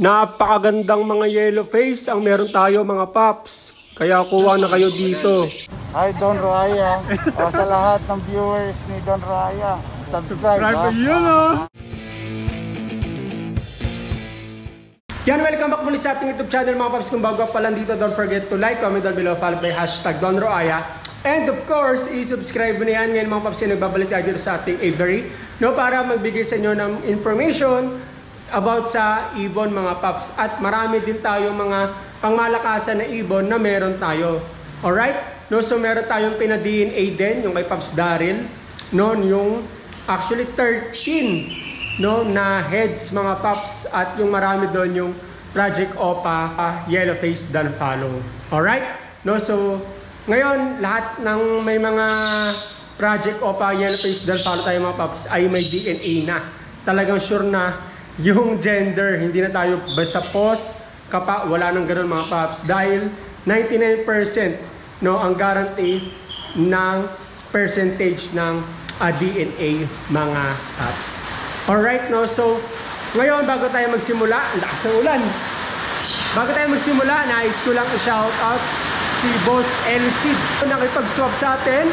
Napakagandang mga yellow face ang meron tayo mga paps. Kaya kuha na kayo dito. Hi Don Roaya. Sa lahat ng viewers ni Don Roaya, subscribe yun Yan, welcome back muli sa ating YouTube channel mga paps. Kung bago pa lang dito, don't forget to like, comment down below, follow by #Don Roaya. And of course, i-subscribe mo na yan. Ngayon mga paps, nagbabalik tayo dito sa ating Avery, no, para magbigay sa inyo ng information about sa ibon mga paps. At marami din tayong mga pangmalakasan na ibon na meron tayo. Alright? No, so meron tayong pina-DNA din, yung kay Paps Daryl. No, yung actually 13 no, na heads mga paps. At yung marami doon yung Project Opa Yellowface Dunfollow. Alright? No, so ngayon lahat ng may mga Project Opa Yellowface Dunfollow tayo mga paps ay may DNA na. Talagang sure na yung gender, hindi na tayo basta post, kapa, wala nang ganoon mga paps. Dahil 99% no, ang guarantee ng percentage ng DNA mga paps. Alright, no? So, ngayon bago tayo magsimula, ang lakas ng ulan. Bago tayo magsimula, nais ko lang i-shout out si Boss Elsid. Nakipag-swap sa atin,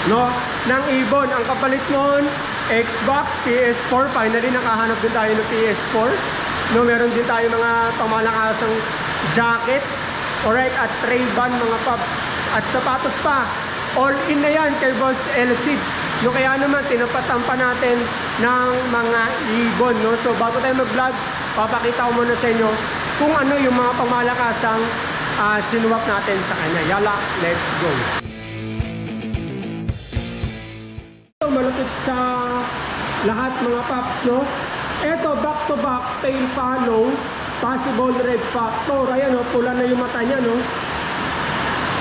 no, ng ibon. Ang kapalit noon, Xbox, PS4. Finally, nakahanap din tayo ng PS4. No, meron din tayo mga pamalakasang jacket. Alright, at Ray-Ban mga paps. At sapatos pa. All in na yan kay Boss Elsid. No, kaya naman, tinapatan pa natin ng mga ibon. No? So, bago tayo mag-vlog, papakita ko muna sa inyo kung ano yung mga pamalakasang sinuwap natin sa kanya. Yala, let's go! Malapit sa lahat mga paps, no? Eto, back to back, tail follow, possible red factor. Ayan, no? Pula na yung mata niya, no?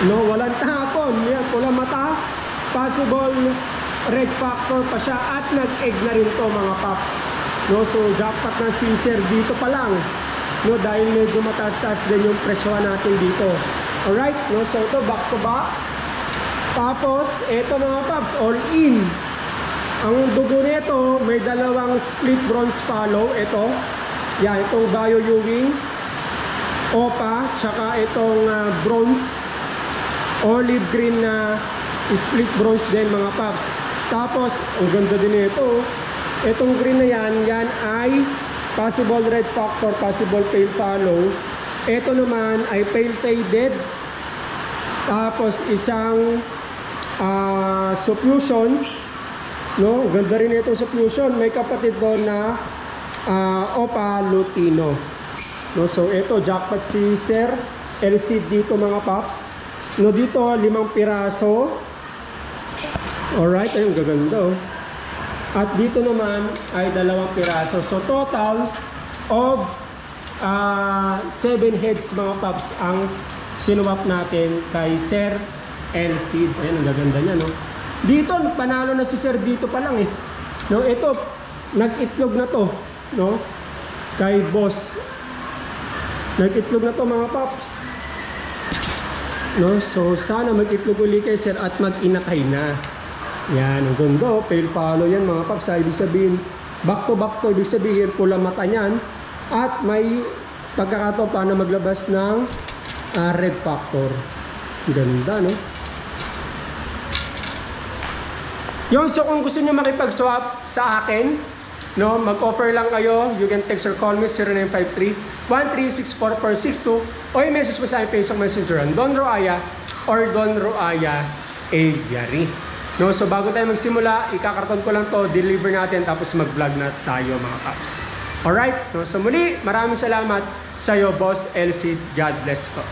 No, walang tapon. Yan, pula mata, possible red factor pa siya. At nag-egg na rin to mga paps. No, so jackpot ng Caesar dito pa lang. No, dahil medyo mataas-taas din yung presyohan natin dito. Alright, no, so ito, back to back. Tapos, eto mga paps, all in. Ang dugo nito, may dalawang split bronze follow. Ito, yan, itong Bio Ewing, Opa, tsaka itong bronze, olive green na split bronze din mga paps. Tapos, ang ganda din ito. Itong green na yan, yan ay possible red factor, possible pale follow. Ito naman ay pale faded. Tapos, isang suffusion. No, ganda rin itong suffusion. May kapatid doon na Opa Lutino. No, so ito jackpot si Sir LC dito mga paps. No, dito 5 piraso. Alright, ayun gaganda. At dito naman ay 2 piraso. So total of 7 heads mga paps ang sinuwap natin kay Sir LC. Ayun ang gaganda niya, no. Dito, panalo na si Sir dito pa lang eh. No, ito, nag-itlog na to, no? Kay Boss. Nag-itlog na to mga paps. No, so sana mag-itlog uli kay Sir at mag-inakay na. Yan, ang ganda, pale follow yan mga paps. Ibig sabihin, back to ibig sabihin, pula mata niyan. At may pagkakataon pa na maglabas ng red factor. Ganda, no? Yung, so kung gusto nyo makipag-swap sa akin, no, mag-offer lang kayo. You can text or call me 0953-1364462 o i-message mo sa aking Facebook Messenger Don Roaya or Don Roaya Aviary. No, so bago tayo magsimula, ikakarton ko lang to, deliver natin, tapos mag-vlog na tayo mga paps. Alright? No, so muli, maraming salamat sa iyo, Boss LC. God bless po.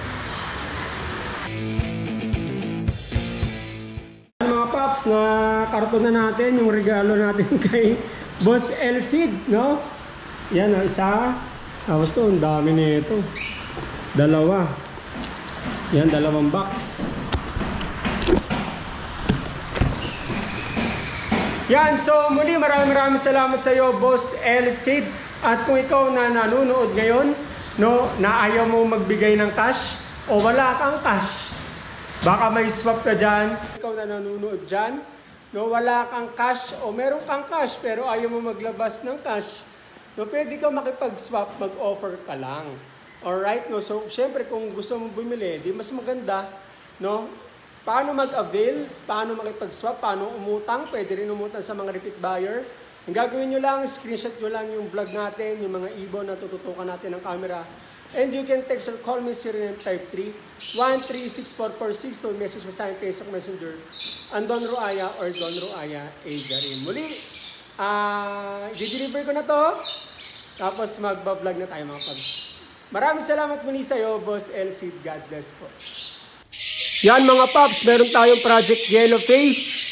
Na karton na natin yung regalo natin kay Boss Elsid, no? Yan, isa. Tapos to, ang dami nito. 2. Yan, 2 box. Yan, so muli maraming salamat sa iyo, Boss Elsid. At kung ikaw na nanonood ngayon, no, na ayaw mo magbigay ng cash o wala kang cash, baka may swap ka dyan. Ikaw na nanonood dyan, no, wala kang cash o meron kang cash pero ayaw mo maglabas ng cash. no, pwede ka makipag-swap, mag-offer ka lang. Alright, no? So, syempre, kung gusto mo bumili, di mas maganda, no? Paano mag-avail, paano makipag-swap, paano umutang, pwede rin umutang sa mga repeat buyer. Ang gagawin nyo lang, screenshot nyo lang yung vlog natin, yung mga ibon na tututukan natin ng camera. And you can text or call me 0953-1364462. Message mo sa akin, Facebook Messenger. Don Roaya or Don Roaya Agarin. Muli, i-deliver ko na to. Tapos magbablog na tayo mga pag. Maraming salamat muli sa'yo, Boss LC. God bless po. Yan mga paps, meron tayong Project Yellowface.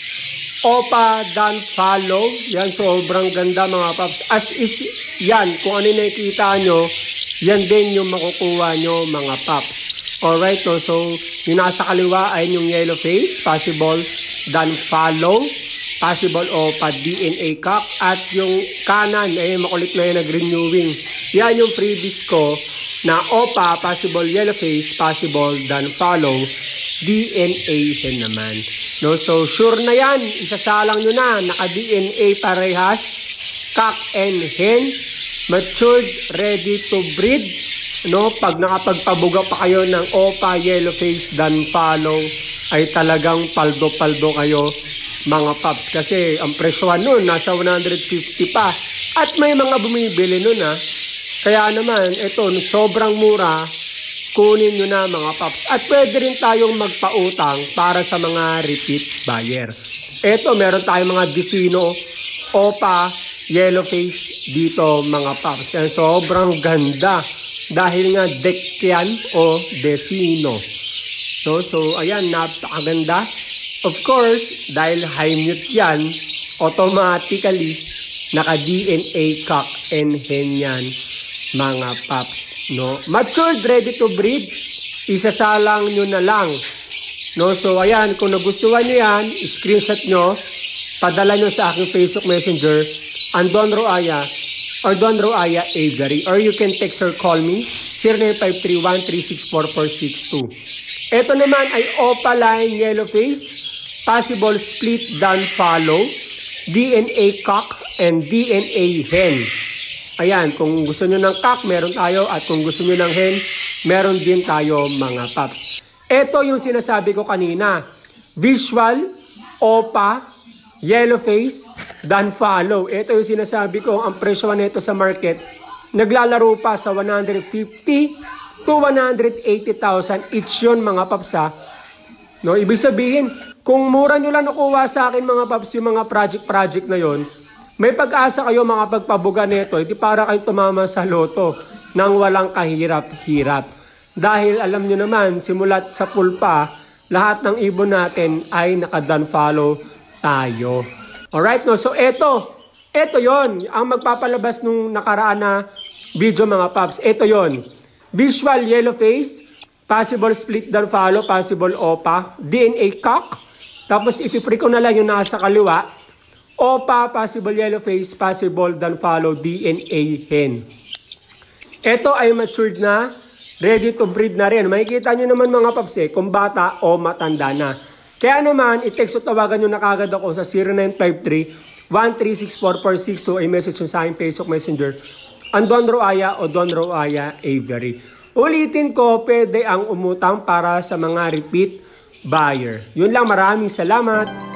Opa Dan Follow. Yan, sobrang ganda mga paps. As is, yan, kung ano yung nakikita nyo, yan din yung makukuha nyo mga paps. Alright, no? So yung nasa kaliwa ay yung Yellowface, possible Dan Follow, possible Opa DNA Cock, at yung kanan ay makulit na yung nag-renewing. Yan yung previous ko na Opa, possible Yellowface, possible Dan Follow, DNA hen naman. No? So sure na yan, isasalang nyo na, naka-DNA parehas, cock and hen, matured, ready to breed. No, pag nakapagpabuga pa kayo ng Opa, Yellowface, Dan Follow, ay talagang paldo-paldo kayo mga paps. Kasi ang presyohan nun, nasa 150 pa. At may mga bumibili nun ha. Kaya naman, ito, sobrang mura, kunin nyo na mga paps. At pwede rin tayong magpautang para sa mga repeat buyer. Ito, meron tayong mga Vicino, Opa, Yellowface dito mga paps. Yan, sobrang ganda dahil nga deck yan o Vicino. So ayan, napakaganda. Of course, dahil high mute yan, automatically naka-DNA cock and hen yan mga paps. No? Matured, ready to breed, isasalang nyo na lang. No? So ayan, kung nagustuhan nyo yan, screenshot nyo, padala nyo sa aking Facebook Messenger, Don Roaya or Don Roaya Avery, or you can text or call me 0953-1364462. Ito naman ay Opaline Yellowface, possible split Dan Follow, DNA cock and DNA hen. Ayan, kung gusto nyo ng cock, meron tayo, at kung gusto nyo ng hen, meron din tayo mga paps. Ito yung sinasabi ko kanina, visual, Opa, Yellowface, Dan Follow. Ito yung sinasabi ko, ang presyo nito sa market, naglalaro pa sa 150 to 180,000 each yun mga paps ha. No, ibig sabihin, kung mura nyo lang nakuha sa akin mga paps yung mga project na yon, may pag-asa kayo mga pagpabuga nito, hindi para kayo tumama sa loto nang walang kahirap-hirap. Dahil alam nyo naman, simulat sa pulpa, lahat ng ibon natin ay naka-Dan Follow tayo. Alright, no? So, ito yon ang magpapalabas nung nakaraan na video mga paps. Ito yon, visual Yellowface, possible split Dan Follow, possible Opa, DNA cock. Tapos, if-free ko na lang yung nasa kaliwa, Opa, possible Yellowface, possible Dan Follow, DNA hen. Ito ay matured na, ready to breed na rin. Makikita nyo naman mga paps kung bata o matanda na. Kaya naman, i-text o tawagan nyo na kagad ako sa 0953-1364462 ay message nyo sa aking Facebook Messenger, Don Roaya o Don Roaya Avery. Ulitin ko, pwede ang umutang para sa mga repeat buyer. Yun lang, maraming salamat.